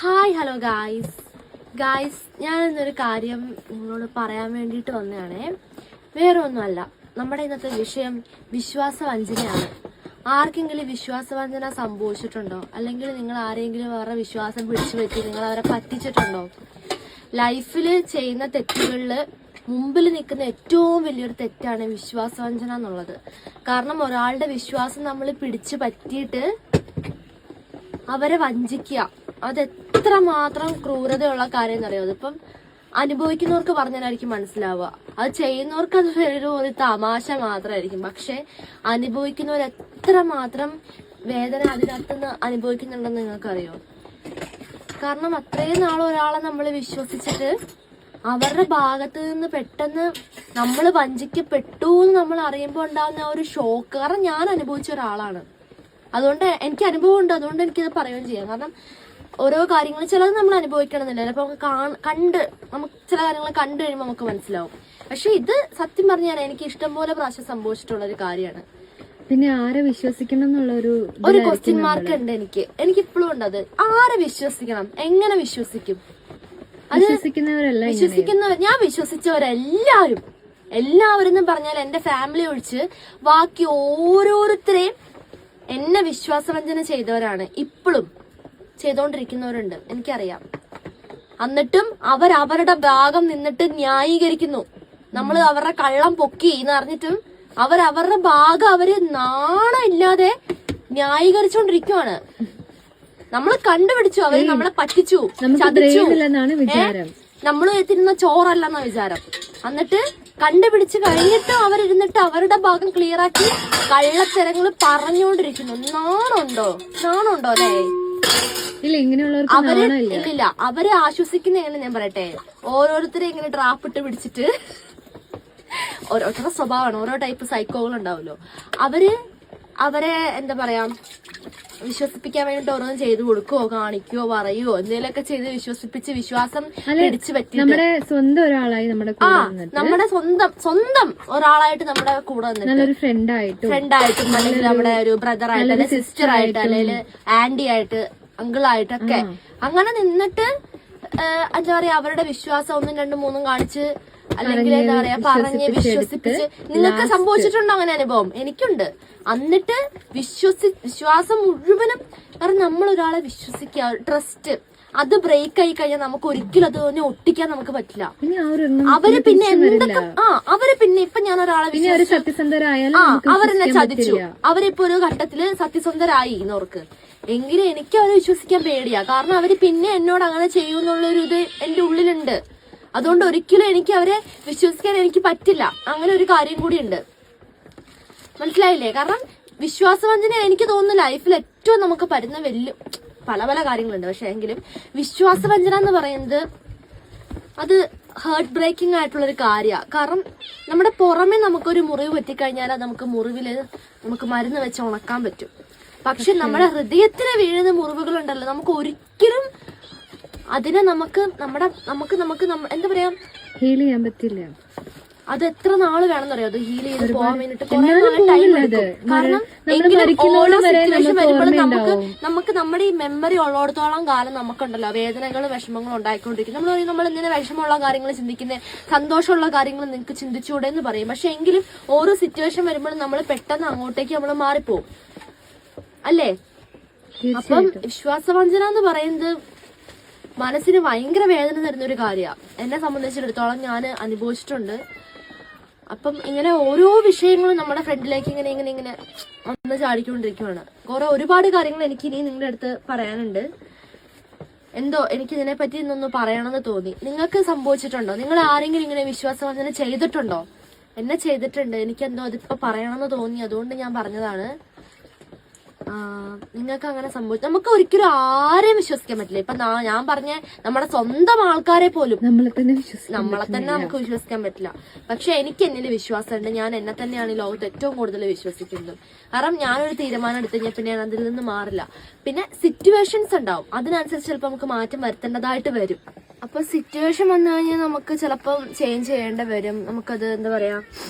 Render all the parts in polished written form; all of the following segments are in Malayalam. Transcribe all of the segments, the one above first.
ഹായ് ഹലോ ഗായ്സ് ഞാൻ ഇന്നൊരു കാര്യം നിങ്ങളോട് പറയാൻ വേണ്ടിയിട്ട് വന്നതാണേ. വേറെ ഒന്നുമല്ല, നമ്മുടെ ഇന്നത്തെ വിഷയം വിശ്വാസവഞ്ചനയാണ്. ആർക്കെങ്കിലും വിശ്വാസവഞ്ചന സംഭവിച്ചിട്ടുണ്ടോ? അല്ലെങ്കിൽ നിങ്ങൾ ആരെങ്കിലും അവരുടെ വിശ്വാസം പിടിച്ചു പറ്റി നിങ്ങൾ അവരെ പറ്റിച്ചിട്ടുണ്ടോ? ലൈഫിൽ ചെയ്യുന്ന തെറ്റുകളിൽ മുമ്പിൽ നിൽക്കുന്ന ഏറ്റവും വലിയൊരു തെറ്റാണ് വിശ്വാസവഞ്ചന എന്നുള്ളത്. കാരണം ഒരാളുടെ വിശ്വാസം നമ്മൾ പിടിച്ചു പറ്റിയിട്ട് അവരെ വഞ്ചിക്കുക, അത് എത്രമാത്രം ക്രൂരതയുള്ള കാര്യം എന്നറിയോ? അതിപ്പം അനുഭവിക്കുന്നവർക്ക് പറഞ്ഞാലായിരിക്കും മനസ്സിലാവുക, അത് ചെയ്യുന്നവർക്ക് അത് ഒരു തമാശ മാത്രമായിരിക്കും. പക്ഷെ അനുഭവിക്കുന്നവർ എത്രമാത്രം വേദന അതിനകത്തുനിന്ന് അനുഭവിക്കുന്നുണ്ടെന്ന് നിങ്ങൾക്കറിയോ? കാരണം അത്രയും നാൾ ഒരാളെ നമ്മൾ വിശ്വസിച്ചിട്ട് അവരുടെ ഭാഗത്ത് നിന്ന് പെട്ടെന്ന് നമ്മൾ വഞ്ചിക്കപ്പെട്ടു എന്ന് നമ്മൾ അറിയുമ്പോൾ ഉണ്ടാകുന്ന ഒരു ഷോക്ക്. കാരണം ഞാൻ അനുഭവിച്ച ഒരാളാണ്, അതുകൊണ്ട് എനിക്ക് അനുഭവം ഉണ്ട്, അതുകൊണ്ട് എനിക്കത് പറയുകയും ചെയ്യാം. കാരണം ഓരോ കാര്യങ്ങൾ ചിലത് നമ്മൾ അനുഭവിക്കണമെന്നില്ല, അപ്പൊ നമുക്ക് ചില കാര്യങ്ങൾ കണ്ടു കഴിയുമ്പോൾ നമുക്ക് മനസ്സിലാവും. പക്ഷെ ഇത് സത്യം പറഞ്ഞാൽ എനിക്ക് ഇഷ്ടംപോലെ പ്രാവശ്യം സംഭവിച്ചിട്ടുള്ള ഒരു കാര്യമാണ്. പിന്നെ ആരെ വിശ്വസിക്കണം എന്നുള്ള ഒരു ക്വസ്റ്റ്യൻ മാർക്ക് ഉണ്ട് എനിക്ക് ഇപ്പോഴും ഉണ്ട്. അത് ആരെ വിശ്വസിക്കണം, എങ്ങനെ വിശ്വസിക്കും? അത് വിശ്വസിക്കുന്നവർ, ഞാൻ എല്ലാവരും പറഞ്ഞാൽ എന്റെ ഫാമിലി ഒഴിച്ച് ബാക്കി ഓരോരുത്തരെയും എന്നെ വിശ്വാസവഞ്ചന ചെയ്തവരാണ്, ഇപ്പോഴും ചെയ്തോണ്ടിരിക്കുന്നവരുണ്ട്, എനിക്കറിയാം. എന്നിട്ടും അവരവരുടെ ഭാഗം നിന്നിട്ട് ന്യായീകരിക്കുന്നു. നമ്മൾ അവരുടെ കള്ളം പൊക്കി എന്ന് അറിഞ്ഞിട്ടും അവരവരുടെ ഭാഗം അവര് നാണമില്ലാതെ ന്യായീകരിച്ചോണ്ടിരിക്കുവാണ്. നമ്മൾ കണ്ടുപിടിച്ചു, അവര് നമ്മളെ പറ്റിച്ചു, ചതിച്ചു, നമ്മൾ എത്തിരുന്ന ചോറല്ലെന്ന വിചാരം. എന്നിട്ട് കണ്ടുപിടിച്ച് കഴിഞ്ഞിട്ട് അവരിരുന്നിട്ട് അവരുടെ ഭാഗം ക്ലിയർ ആക്കി കള്ളത്തരങ്ങൾ പറഞ്ഞുകൊണ്ടിരിക്കുന്നു. നാണുണ്ടോ അല്ലേ? ഇല്ല, അവരെ ആശ്വസിക്കുന്ന എങ്ങനെ ഞാൻ പറയട്ടെ, ഓരോരുത്തരെ ഇങ്ങനെ ട്രാപ്പിട്ട് പിടിച്ചിട്ട് ഓരോരുത്തരുടെ സ്വഭാവമാണ്, ഓരോ ടൈപ്പ് സൈക്കോകൾ ഉണ്ടാവുമല്ലോ. അവരെ എന്താ പറയാ, വിശ്വസിപ്പിക്കാൻ വേണ്ടിട്ട് ഓരോന്നും ചെയ്തു കൊടുക്കുകയോ കാണിക്കുകയോ പറയുകയോ എന്തെങ്കിലുമൊക്കെ ചെയ്ത് വിശ്വസിപ്പിച്ച് വിശ്വാസം പിടിച്ചു പറ്റി നമ്മുടെ സ്വന്തം ഒരാളായി നമ്മുടെ സ്വന്തം ഒരാളായിട്ട് നമ്മുടെ കൂടെ വന്നിട്ട് ഫ്രണ്ടായിട്ടും അല്ലെങ്കിൽ നമ്മുടെ ഒരു ബ്രദറായിട്ട് അല്ലെങ്കിൽ സിസ്റ്റർ ആയിട്ട് അല്ലെങ്കിൽ ആന്റി ആയിട്ട് അങ്കിളായിട്ടൊക്കെ അങ്ങനെ നിന്നിട്ട് എന്താ പറയാ, അവരുടെ വിശ്വാസം 1, 2, 3 കാണിച്ച് അല്ലെങ്കിൽ എന്താ പറയാ പറഞ്ഞ് വിശ്വസിപ്പിച്ച്. നിങ്ങൾക്ക് സംഭവിച്ചിട്ടുണ്ടോ അങ്ങനെ അനുഭവം? എനിക്കുണ്ട്. എന്നിട്ട് വിശ്വാസം മുഴുവനും, കാരണം നമ്മൾ ഒരാളെ വിശ്വസിക്കുക, ട്രസ്റ്റ് അത് ബ്രേക്ക് ആയി കഴിഞ്ഞാൽ നമുക്ക് ഒരിക്കലും അത് തന്നെ ഒട്ടിക്കാൻ നമുക്ക് പറ്റില്ല. അവര് പിന്നെ എന്തൊക്കെ അവര് പിന്നെ ഇപ്പൊ ഞാൻ ഒരാളെ അവരെന്നെ ചതിച്ചു, അവരിപ്പോ ഒരു ഘട്ടത്തില് സത്യസന്ധരായി എന്നവർക്ക്, എങ്കിലും എനിക്ക് അവരെ വിശ്വസിക്കാൻ പേടിയാ. കാരണം അവര് പിന്നെ എന്നോട് അങ്ങനെ ചെയ്യുമെന്നുള്ളൊരു ഇത് എന്റെ ഉള്ളിലുണ്ട്. അതുകൊണ്ട് ഒരിക്കലും എനിക്ക് അവരെ വിശ്വസിക്കാൻ എനിക്ക് പറ്റില്ല. അങ്ങനെ ഒരു കാര്യം കൂടിയുണ്ട്, മനസ്സിലായില്ലേ? കാരണം വിശ്വാസവഞ്ചന എനിക്ക് തോന്നുന്നു ലൈഫിൽ ഏറ്റവും നമുക്ക് പറ്റുന്ന പല കാര്യങ്ങളുണ്ട്. പക്ഷെ എങ്കിലും വിശ്വാസവഞ്ചന എന്ന് പറയുന്നത് അത് ഹേർട്ട് ബ്രേക്കിംഗ് ആയിട്ടുള്ളൊരു കാര്യമാണ്. കാരണം നമ്മുടെ പുറമെ നമുക്കൊരു മുറിവ് പറ്റിക്കഴിഞ്ഞാൽ നമുക്ക് മുറിവില് നമുക്ക് മരുന്ന് വെച്ച് ഉണക്കാൻ പറ്റും. പക്ഷെ നമ്മുടെ ഹൃദയത്തിന് വീഴുന്ന മുറിവുകളുണ്ടല്ലോ, നമുക്ക് ഒരിക്കലും അതിനെ നമുക്ക് എന്താ പറയാ, ഹീൽ ചെയ്യാൻ പറ്റില്ല. അത് എത്ര നാള് വേണമെന്നറിയോ അത് ഹീൽ ചെയ്ത് പോകാൻ വേണ്ടിട്ട് കുറെ ടൈം എടുക്കും. കാരണം ഓരോ സിറ്റുവേഷൻ വരുമ്പോഴും നമുക്ക് നമ്മുടെ ഈ മെമ്മറി ഉള്ളിടത്തോളം കാലം നമുക്കുണ്ടല്ലോ വേദനകളും വിഷമങ്ങളും ഉണ്ടായിക്കൊണ്ടിരിക്കും. നമ്മൾ ഇങ്ങനെ വിഷമമുള്ള കാര്യങ്ങൾ ചിന്തിക്കുന്നത്, സന്തോഷമുള്ള കാര്യങ്ങൾ നിങ്ങൾക്ക് ചിന്തിച്ചൂടെ എന്ന് പറയും. പക്ഷെ എങ്കിലും ഓരോ സിറ്റുവേഷൻ വരുമ്പോഴും നമ്മൾ പെട്ടെന്ന് അങ്ങോട്ടേക്ക് നമ്മൾ മാറിപ്പോവും, അല്ലേ? അപ്പം വിശ്വാസവഞ്ചന എന്ന് പറയുന്നത് മനസ്സിന് ഭയങ്കര വേദന തരുന്ന ഒരു കാര്യമാണ്. എന്നെ സംബന്ധിച്ചിടത്തോളം ഞാൻ അനുഭവിച്ചിട്ടുണ്ട്. അപ്പം ഇങ്ങനെ ഓരോ വിഷയങ്ങളും നമ്മുടെ ഫ്രണ്ടിലേക്ക് ഇങ്ങനെ വന്ന് ചാടിക്കൊണ്ടിരിക്കുവാണ്. ഒരുപാട് കാര്യങ്ങൾ എനിക്ക് ഇനി നിങ്ങളുടെ അടുത്ത് പറയാനുണ്ട്. എന്തോ എനിക്ക് ഇതിനെപ്പറ്റി ഇന്നൊന്ന് പറയണമെന്ന് തോന്നി. നിങ്ങൾക്ക് സംഭവിച്ചിട്ടുണ്ടോ? നിങ്ങൾ ആരെങ്കിലും ഇങ്ങനെ വിശ്വാസവഞ്ചന ചെയ്തിട്ടുണ്ടോ? എന്നെ ചെയ്തിട്ടുണ്ട്. എനിക്കെന്തോ അതിപ്പോ പറയണമെന്ന് തോന്നി, അതുകൊണ്ട് ഞാൻ പറഞ്ഞതാണ്. നിങ്ങൾക്ക് അങ്ങനെ സംഭവിച്ചു. നമുക്ക് ഒരിക്കലും ആരെയും വിശ്വസിക്കാൻ പറ്റില്ല. ഇപ്പൊ ഞാൻ പറഞ്ഞ നമ്മുടെ സ്വന്തം ആൾക്കാരെ പോലും നമ്മളെ തന്നെ നമുക്ക് വിശ്വസിക്കാൻ പറ്റില്ല. പക്ഷെ എനിക്ക് എന്നിൽ വിശ്വാസമുണ്ട്. ഞാൻ എന്നെ തന്നെയാണ് ഈ ലോകത്ത് ഏറ്റവും കൂടുതൽ വിശ്വസിക്കുന്നത്. കാരണം ഞാനൊരു തീരുമാനം എടുത്തു കഴിഞ്ഞാൽ പിന്നെ ഞാൻ അതിൽ നിന്ന് മാറില്ല. പിന്നെ സിറ്റുവേഷൻസ് ഉണ്ടാവും, അതിനനുസരിച്ച് ചിലപ്പോൾ നമുക്ക് മാറ്റം വരുത്തേണ്ടതായിട്ട് വരും. അപ്പൊ സിറ്റുവേഷൻ വന്നു കഴിഞ്ഞാൽ നമുക്ക് ചിലപ്പം ചേഞ്ച് ചെയ്യേണ്ട വരും. നമുക്കത് എന്താ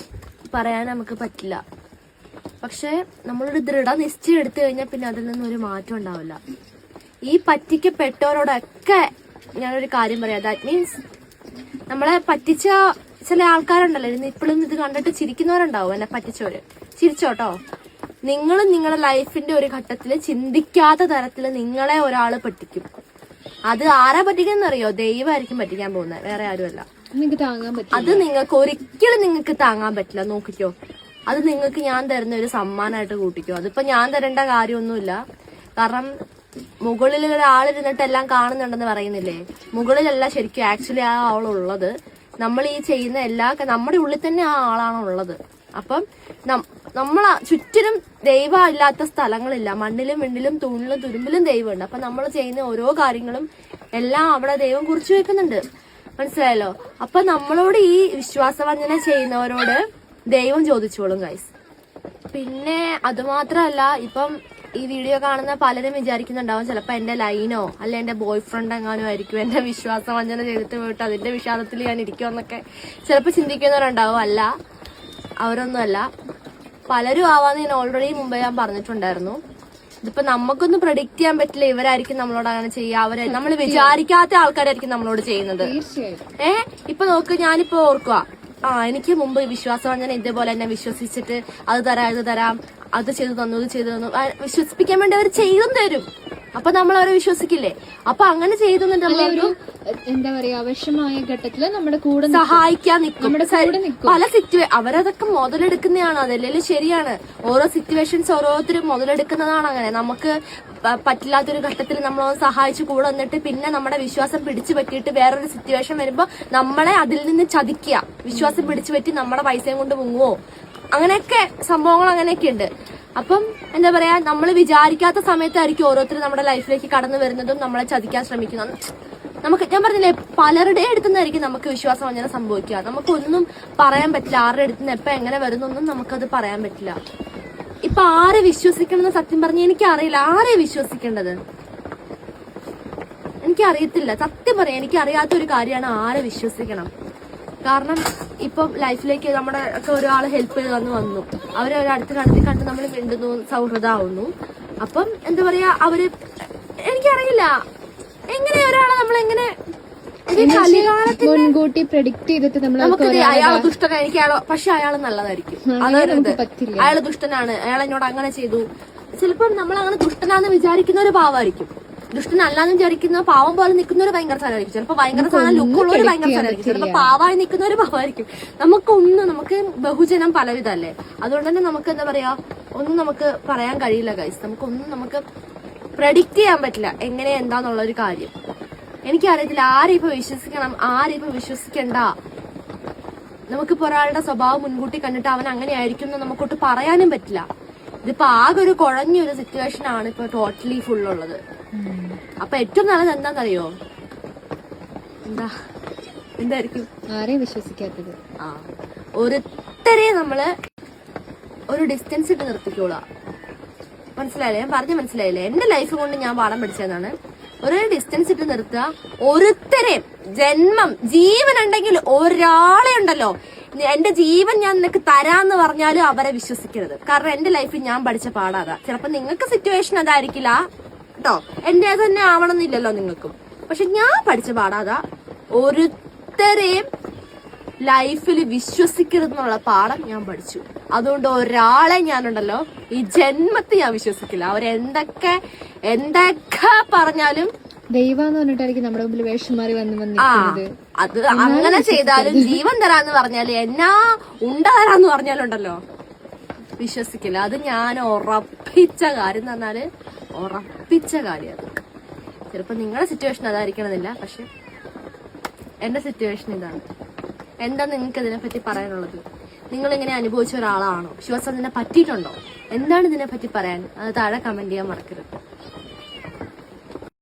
പറയാൻ നമുക്ക് പറ്റില്ല. പക്ഷെ നമ്മളൊരു ദൃഢനിശ്ചയം എടുത്തു കഴിഞ്ഞാൽ പിന്നെ അതിൽ നിന്നും ഒരു മാറ്റം ഉണ്ടാവില്ല. ഈ പറ്റിക്കപ്പെട്ടവരോടൊക്കെ ഞാനൊരു കാര്യം പറയാം. ദാറ്റ് മീൻസ് നമ്മളെ പറ്റിച്ച ചില ആൾക്കാരുണ്ടല്ലോ, ഇപ്പോഴും ഇത് കണ്ടിട്ട് ചിരിക്കുന്നവരുണ്ടാവും. എന്നെ പറ്റിച്ചവര് ചിരിച്ചോട്ടോ. നിങ്ങളും നിങ്ങളുടെ ലൈഫിന്റെ ഒരു ഘട്ടത്തിൽ ചിന്തിക്കാത്ത തരത്തിൽ നിങ്ങളെ ഒരാള് പറ്റിക്കും. അത് ആരാ പറ്റിക്കുന്നറിയോ? ദൈവമായിരിക്കും പറ്റിക്കാൻ പോകുന്നത്, വേറെ ആരുമല്ല. അത് നിങ്ങൾക്ക് ഒരിക്കലും നിങ്ങൾക്ക് താങ്ങാൻ പറ്റില്ല. നോക്കിക്കോ, അത് നിങ്ങൾക്ക് ഞാൻ തരുന്ന ഒരു സമ്മാനമായിട്ട് കൂട്ടിക്കോ. അതിപ്പോ ഞാൻ തരേണ്ട കാര്യമൊന്നുമില്ല. കാരണം മുകളിൽ ഒരാളിരുന്നിട്ട് എല്ലാം കാണുന്നുണ്ടെന്ന് പറയുന്നില്ലേ, മുകളിലല്ല ശരിക്കും ആക്ച്വലി ആ ആളുള്ളത്. നമ്മൾ ഈ ചെയ്യുന്ന നമ്മുടെ ഉള്ളിൽ തന്നെ ആ ആളാണ് ഉള്ളത്. അപ്പം നമ്മളെ ചുറ്റിനും ദൈവം ഇല്ലാത്ത സ്ഥലങ്ങളില്ല. മണ്ണിലും വിണ്ണിലും തൂണിലും തുരുമ്പിലും ദൈവമുണ്ട്. അപ്പൊ നമ്മൾ ചെയ്യുന്ന ഓരോ കാര്യങ്ങളും എല്ലാം അവിടെ ദൈവം കുറിച്ചു വെക്കുന്നുണ്ട്. മനസ്സിലായല്ലോ? അപ്പൊ നമ്മളോട് ഈ വിശ്വാസവഞ്ചന ചെയ്യുന്നവരോട് ദൈവം ചോദിച്ചോളും ഗൈസ്. പിന്നെ അതുമാത്രമല്ല, ഇപ്പം ഈ വീഡിയോ കാണുന്ന പലരും വിചാരിക്കുന്നുണ്ടാവും ചിലപ്പോ എന്റെ ലൈനോ അല്ലെ എന്റെ ബോയ് ഫ്രണ്ട് എങ്ങാനും ആയിരിക്കും എന്റെ വിശ്വാസവഞ്ചന ചെയ്തിട്ട് പോയിട്ട് അതിന്റെ വിഷാദത്തിൽ ഞാൻ ഇരിക്കുമെന്നൊക്കെ ചിലപ്പോ ചിന്തിക്കുന്നവരുണ്ടാവും. അല്ല, അവരൊന്നുമല്ല. പലരും ആവാന്ന് ഞാൻ ഓൾറെഡി മുമ്പേ ഞാൻ പറഞ്ഞിട്ടുണ്ടായിരുന്നു. ഇതിപ്പോ നമുക്കൊന്നും പ്രഡിക്റ്റ് ചെയ്യാൻ പറ്റില്ല ഇവരായിരിക്കും നമ്മളോട് അങ്ങനെ ചെയ്യുക. നമ്മൾ വിചാരിക്കാത്ത ആൾക്കാരായിരിക്കും നമ്മളോട് ചെയ്യുന്നത്. ഇപ്പൊ നോക്ക്, ഞാനിപ്പോ ഓർക്കുക, എനിക്ക് മുമ്പ് വിശ്വാസവഞ്ചന ഇതേപോലെ എന്നെ വിശ്വസിച്ചിട്ട് അത് തരാം ഇത് തരാം, അത് ചെയ്തു തന്നു ഇത് ചെയ്തു തന്നു വിശ്വസിപ്പിക്കാൻ വേണ്ടി അവർ ചെയ്തും തരും. അപ്പൊ നമ്മൾ അവരെ വിശ്വസിക്കില്ലേ? അപ്പൊ അങ്ങനെ ചെയ്തു എന്താ പറയാ, ആവശ്യമായ ഘട്ടത്തില് നമ്മുടെ കൂടെ സഹായിക്കാൻ നിൽക്കും. പല അവരതൊക്കെ മുതലെടുക്കുന്നതാണ്. അതല്ലേ ശരിയാണ്. ഓരോ സിറ്റുവേഷൻസ് ഓരോരുത്തരും മുതലെടുക്കുന്നതാണ്. അങ്ങനെ നമുക്ക് പറ്റില്ലാത്തൊരു ഘട്ടത്തിൽ നമ്മളൊന്ന് സഹായിച്ചു കൂടെ വന്നിട്ട് പിന്നെ നമ്മുടെ വിശ്വാസം പിടിച്ചു പറ്റിയിട്ട് വേറൊരു സിറ്റുവേഷൻ വരുമ്പോ നമ്മളെ അതിൽ നിന്ന് ചതിക്കുക, വിശ്വാസം പിടിച്ചു പറ്റി നമ്മുടെ പൈസയും കൊണ്ട് മുങ്ങുവോ, അങ്ങനെയൊക്കെ സംഭവങ്ങൾ അങ്ങനെയൊക്കെ ഉണ്ട്. അപ്പം എന്താ പറയാ, നമ്മൾ വിചാരിക്കാത്ത സമയത്തായിരിക്കും ഓരോരുത്തരും നമ്മുടെ ലൈഫിലേക്ക് കടന്നു വരുന്നതും നമ്മളെ ചതിക്കാൻ ശ്രമിക്കുന്നതും. നമുക്ക് ഞാൻ പറഞ്ഞില്ലേ, പലരുടെ അടുത്തുനിന്നായിരിക്കും നമുക്ക് വിശ്വാസവഞ്ചന സംഭവിക്കുക. നമുക്കൊന്നും പറയാൻ പറ്റില്ല. ആരുടെ അടുത്തുനിന്ന് എപ്പോ എങ്ങനെ വരുന്നൊന്നും നമുക്കത് പറയാൻ പറ്റില്ല. ഇപ്പൊ ആരെ വിശ്വസിക്കണമെന്ന് സത്യം പറഞ്ഞ എനിക്കറിയില്ല. ആരെ വിശ്വസിക്കേണ്ടത് എനിക്കറിയത്തില്ല. സത്യം പറയാം, എനിക്കറിയാത്തൊരു കാര്യമാണ് ആരെ വിശ്വസിക്കണം. കാരണം ഇപ്പം ലൈഫിലേക്ക് നമ്മുടെ ഒക്കെ ഒരാൾ ഹെൽപ്പ് ചെയ്ത് വന്നു അവരെ അടുത്ത് കണ്ട് നമ്മൾ മിണ്ടുന്നു, സൗഹൃദമാവുന്നു. അപ്പം എന്താ പറയാ, എനിക്കറിയില്ല എങ്ങനെ ഒരാളെ നമ്മളെങ്ങനെ മുൻകൂട്ടി പ്രഡിക്ട് ചെയ്തിട്ട് നമുക്ക് അയാൾ ദുഷ്ടനായിരിക്കും, പക്ഷെ അയാൾ നല്ലതായിരിക്കും. അയാൾ ദുഷ്ടനാണ്, അയാൾ എന്നോട് അങ്ങനെ ചെയ്തു. ചിലപ്പം നമ്മൾ അങ്ങനെ ദുഷ്ടനാന്ന് വിചാരിക്കുന്ന ഒരു പാവമായിരിക്കും, ദുഷ്ടനല്ലാന്ന് വിചാരിക്കുന്ന പാവം പോലെ നിൽക്കുന്ന ഒരു ഭയങ്കര സാധനമായിരിക്കും. ചിലപ്പോൾ ഭയങ്കര സാധനം ലുക്കുള്ള ഒരു ഭയങ്കര സാധനമായിരിക്കും. ചിലപ്പോൾ പാവമായി നിൽക്കുന്ന ഒരു പാവമായിരിക്കും. നമുക്ക് ബഹുജനം പലവിധല്ലേ. അതുകൊണ്ട് തന്നെ നമുക്ക് എന്താ പറയാ, ഒന്നും നമുക്ക് പറയാൻ കഴിയില്ല ഗൈസ്. നമുക്ക് പ്രഡിക്റ്റ് ചെയ്യാൻ പറ്റില്ല എങ്ങനെ എന്താന്നുള്ള ഒരു കാര്യം. എനിക്കറിയത്തില്ല ആരെ ഇപ്പൊ വിശ്വസിക്കണം, ആരെ ഇപ്പൊ വിശ്വസിക്കണ്ട. നമുക്കിപ്പോ ഒരാളുടെ സ്വഭാവം മുൻകൂട്ടി കണ്ടിട്ട് അവൻ അങ്ങനെ ആയിരിക്കും എന്ന് നമുക്കൊട്ട് പറയാനും പറ്റില്ല. ഇതിപ്പോ ആകെ ഒരു കുഴഞ്ഞൊരു സിറ്റുവേഷൻ ആണ് ഇപ്പൊ ടോട്ടലി ഫുള്ളുള്ളത്. അപ്പൊ ഏറ്റവും നല്ലത് എന്താണെന്നറിയോ? എന്തായിരിക്കും? ആരെയും വിശ്വസിക്കാത്തത്. ഒരുത്തരെ നമ്മള് ഒരു ഡിസ്റ്റൻസ് ഇട്ട് നിർത്തിക്കോളാം. മനസ്സിലായില്ലേ? ഞാൻ പറഞ്ഞ് മനസ്സിലായില്ലേ? എന്റെ ലൈഫ് കൊണ്ട് ഞാൻ പാഠം പഠിച്ചതാണ്. ഒരു ഡിസ്റ്റൻസ് ഇട്ട് നിർത്തുക. ഒരുത്തരെയും ജീവൻ ഉണ്ടെങ്കിൽ ഒരാളെ ഉണ്ടല്ലോ, എന്റെ ജീവൻ ഞാൻ നിനക്ക് തരാന്ന് പറഞ്ഞാലും അവരെ വിശ്വസിക്കരുത്. കാരണം എന്റെ ലൈഫിൽ ഞാൻ പഠിച്ച പാടാതാ. ചിലപ്പോ നിങ്ങൾക്ക് സിറ്റുവേഷൻ അതായിരിക്കില്ല കേട്ടോ, എന്റെ തന്നെ ആവണമെന്നില്ലല്ലോ നിങ്ങൾക്കും. പക്ഷെ ഞാൻ പഠിച്ച പാടാതാ. ഒരുത്തരെയും ലൈഫിൽ വിശ്വസിക്കരുതെന്നുള്ള പാഠം ഞാൻ പഠിച്ചു. അതുകൊണ്ട് ഒരാളെ ഞാനുണ്ടല്ലോ ഈ ജന്മത്തിൽ ഞാൻ വിശ്വസിക്കില്ല. അവരെന്തൊക്കെ പറഞ്ഞാലും ദൈവം പറഞ്ഞിട്ടായിരിക്കും നമ്മുടെ മുമ്പിൽ വേഷം മാറി അത് അങ്ങനെ ചെയ്താലും ജീവൻ തരാന്ന് പറഞ്ഞാല് എന്നാ തരാന്ന് പറഞ്ഞാലുണ്ടല്ലോ വിശ്വസിക്കില്ല. അത് ഞാൻ ഉറപ്പിച്ച കാര്യം എന്ന് പറഞ്ഞാല് ഉറപ്പിച്ച കാര്യം. അത് ചിലപ്പോ നിങ്ങളുടെ സിറ്റുവേഷൻ അതായിരിക്കണമെന്നില്ല, പക്ഷെ എന്റെ സിറ്റുവേഷൻ ഇതാണ്. എന്താ നിങ്ങൾക്ക് ഇതിനെപ്പറ്റി പറയാനുള്ളത്? നിങ്ങൾ ഇങ്ങനെ അനുഭവിച്ച ഒരാളാണോ? വിശ്വാസം ഇതിനെ പറ്റിയിട്ടുണ്ടോ? എന്താണ് ഇതിനെപ്പറ്റി പറയാൻ? അത് താഴെ കമന്റ് ചെയ്യാൻ മറക്കരുത്.